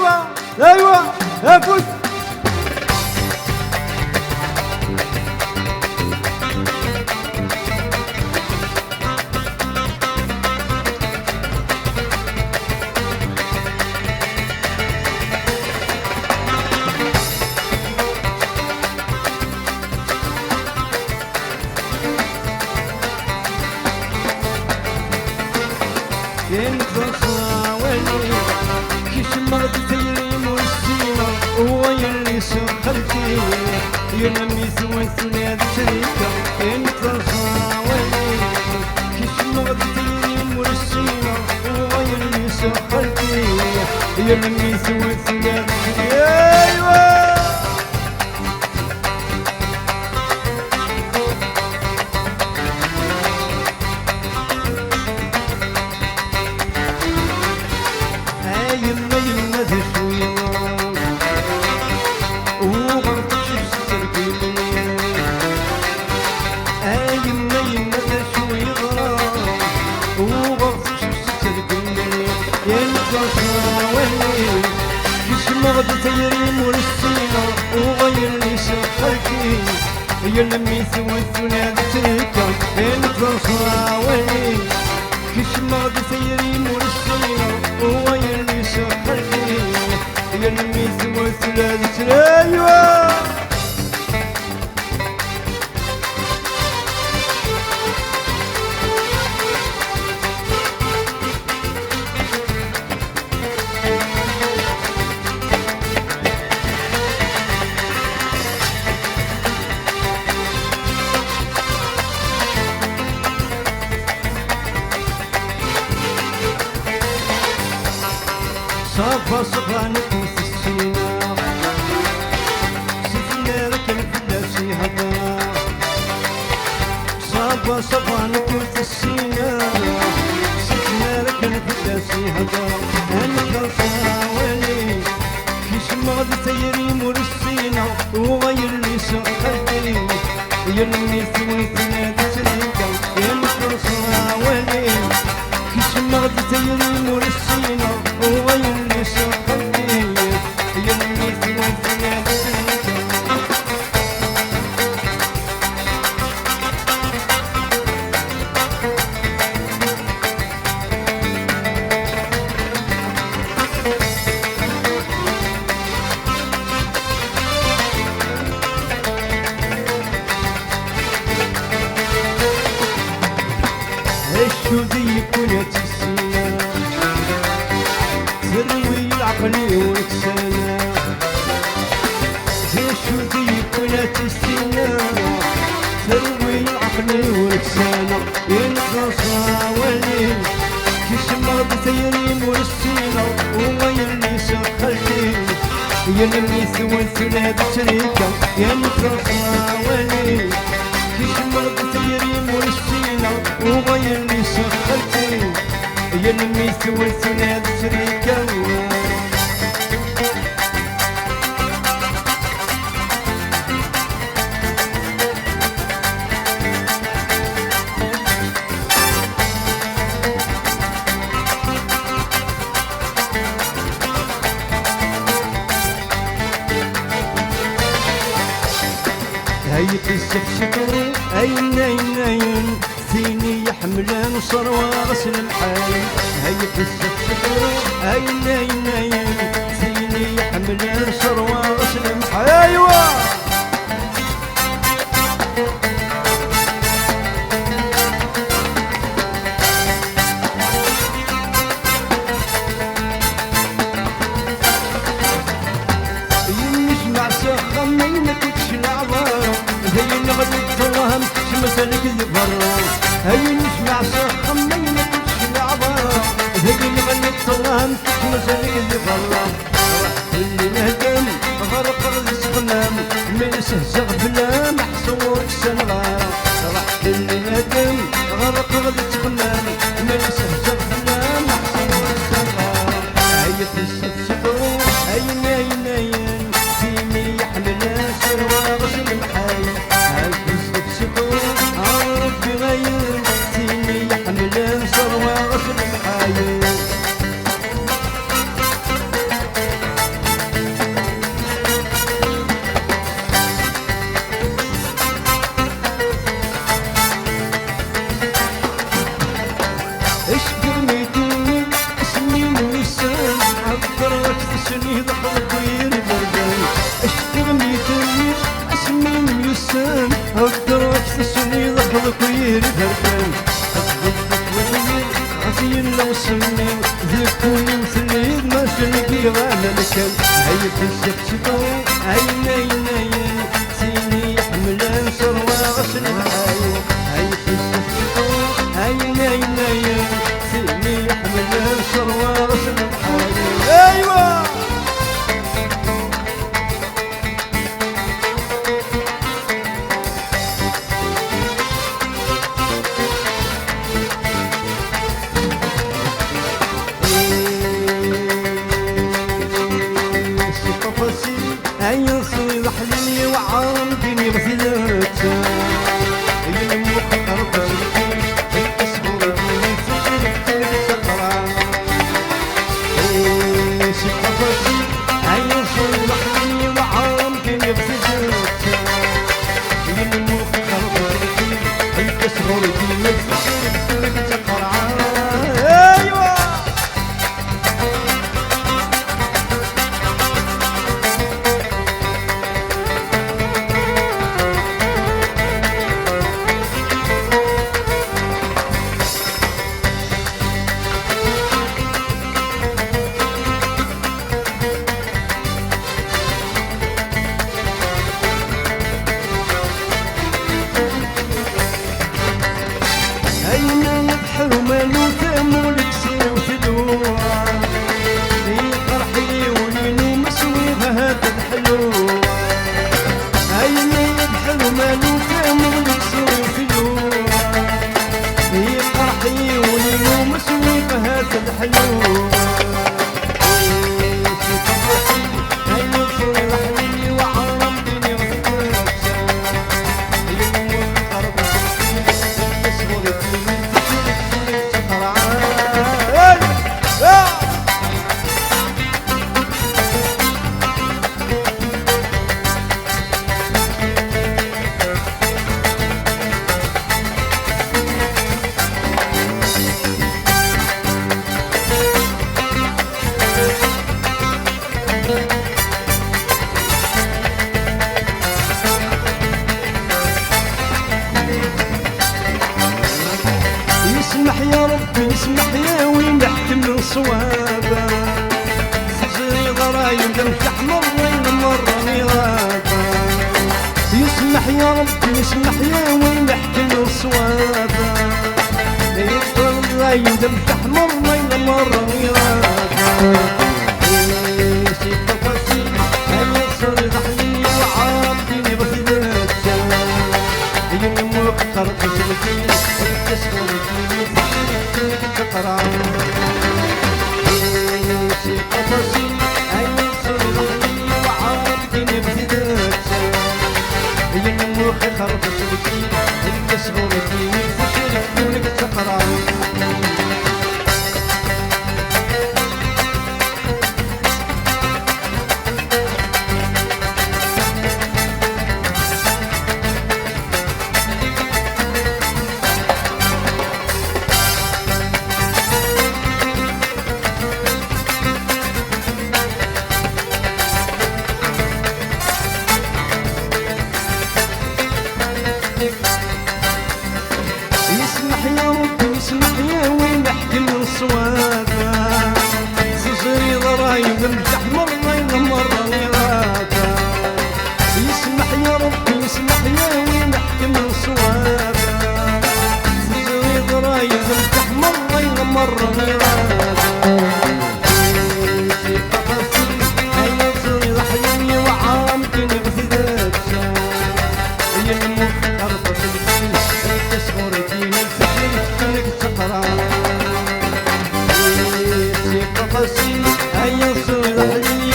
ايوه ايوه افوت خلتي يرمي سوى سناد شريكة انت الخاوي كيش مغدتي مرشينا ويرمي شخلتي يرمي سوى سناد ايوه تيري مرسينا وغير لي شخلتي يلمي سوى الثناد تركا انت الخاوي كش ما تيري مرسينا وغير لي شخلتي يلمي سوى الثناد تركا صفا صفا نفوس السينا شفنا لك الفلاسي هذا صفا صفا نفوس السينا شفنا لك الفلاسي هذا انا كالصاوي كيش مغد سيري مرسينا وغير لي شخلتي يرمي سوى ثناد سريكا انا كالصاوي كيش مغد سيري مرسينا وغير الشوذي كنت السنة تروي العقل والكسانة الشوذي كنت السنة تروي العقل والكسانة ينقصاولي كيش مرض ثيري مرسينا وغير لي شخلتي يلمي سوى الثناد شريكة ينقصاولي كيش مرض ثيري مرسينا وغير لي شخلتي يلمي سوى الثناد شريكة هاي قصة شكري أين سيني يحملان صروى غسل الحال هاي قصة شكري أين سيني يحملان صروى غسل الحال أيوة ينجمع سخم ما كنتش العظام هي نغدي تفهم شمسلك الفرام هي نسمع سخم ما كنتش العظام هي نغدي تفهم شمسلك الفرام اللي نهدم غرق السقنام من سهزغ بلا محصور السنغام اللي نهدم غرق السقنام من سهزغ بلا محصور السنغام هي تسفسفو أين فيني يحمل سروى غسل الحي هاي تسفسفو عرف بغير فيني يحمل سروى غسل الحي درك تسني ضحك ويربربر اشتغلي تاني اسمي ميسان درك تسني ضحك ويربربر عزين لو سني ذكوني مثلي ما شلقي غانا لكن هاي بنشكشكو عين عين عين سيني حملان شروا غسل العين هاي بنشكشكو عين عين عين سيني حملان شروا غسل العين ايوه عين صوي حليلي وعارضني غسلت يلمك قربتي اسبوعي فكرت سقرا شي قفصي عين صوي حليلي وعارضني غسلت يلمك قربتي اسبوعي فكرت سقرا ايوه حرمان وثامول كسير وثلوع في قرحي ولينو مسويها هذا الحلوع عيني بحرمان وثامول كسير وثلوع في قرحي ولينو مسويها هذا الحلوع اسمح يا ربي اسمح يا وين نحكم صوابا سجري ضرايب لمسح مرة مرة ميرابا يسمح يا ربي اسمح يا وين نحكم صوابا ضرايب لمسح مرة مرة ميرابا شي تفاصيل هيا صار ضحلي وعاطيني بخدمة يمك خرق سلكي تسخرتي تقرا شي قفصي أي صريري وعارضني بهداك يمك خرق سلكي تسخرتي تسخرتي تقرا يسمح يا ربي يسمح يا وين نحكي الصوابا سجري ضرايب نمسح مرة مرة ميراتا يسمح يا ربي يسمح يا وين نحكي الصوابا سجري ضرايب نمسح مرة مرة ميراتا شي تفاصيل هيا صري ضحيني وعامتني بثلاث يلمك أربط الدين تسخرتي هيا صري ضحيني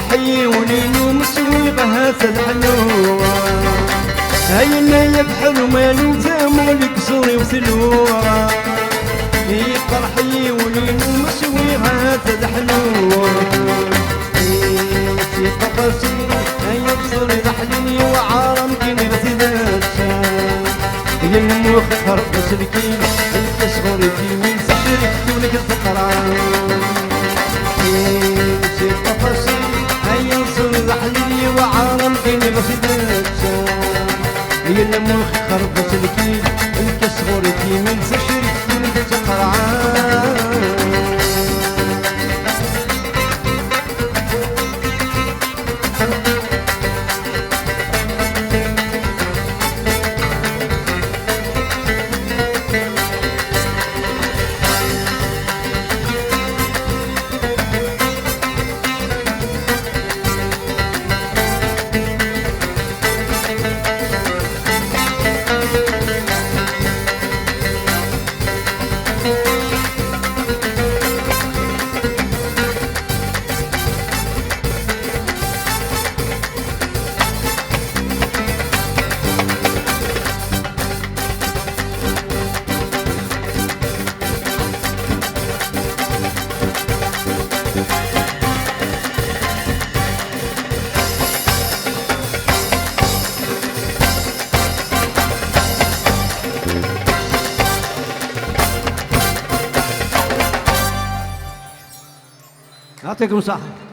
فرحي وليلو مسويغ هاسد حلوة هينا يبحر مالو زامولك صوري وسلوة فرحي وليلو مسويغ هاسد حلوة في قفصي هيا بصوري ضحلني وعارم كيني غسيدات يموخ خرق سلكي انت صغري في من سجرك دونك الفقران في قفصي هيا بصوري ضحلني وعارم كيني غسيدات يموخ خرق سلكي انت صغري في من سجرك دونك الفقران يعطيكم الصحة.